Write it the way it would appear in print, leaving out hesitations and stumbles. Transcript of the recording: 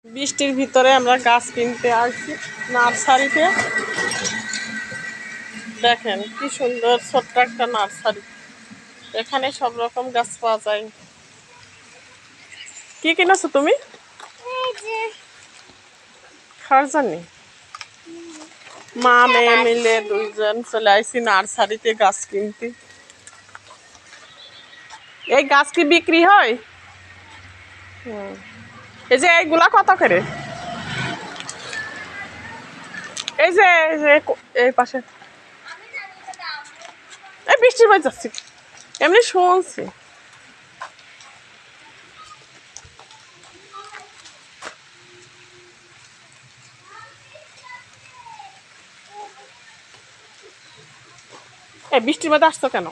বৃষ্টির ভিতরে আমরা গাছ কিনতে আসছি নার্সারিতে। দেখেন কি সুন্দর ছোট্ট একটা নার্সারি, এখানে সব রকম গাছ পাওয়া যায়। কি কিনেছো তুমি? খাওয়ার জন্য মা মেয়ে মিলে দুইজন চলে আসছি নার্সারিতে গাছ কিনতে। এই গাছ কি বিক্রি হয়? এই যে এইগুলা কত করে? এই যে এই পাশে এই বৃষ্টির বাজ যাচ্ছি, এমনি শুনছি। এই বৃষ্টির মধ্যে আসছো কেন?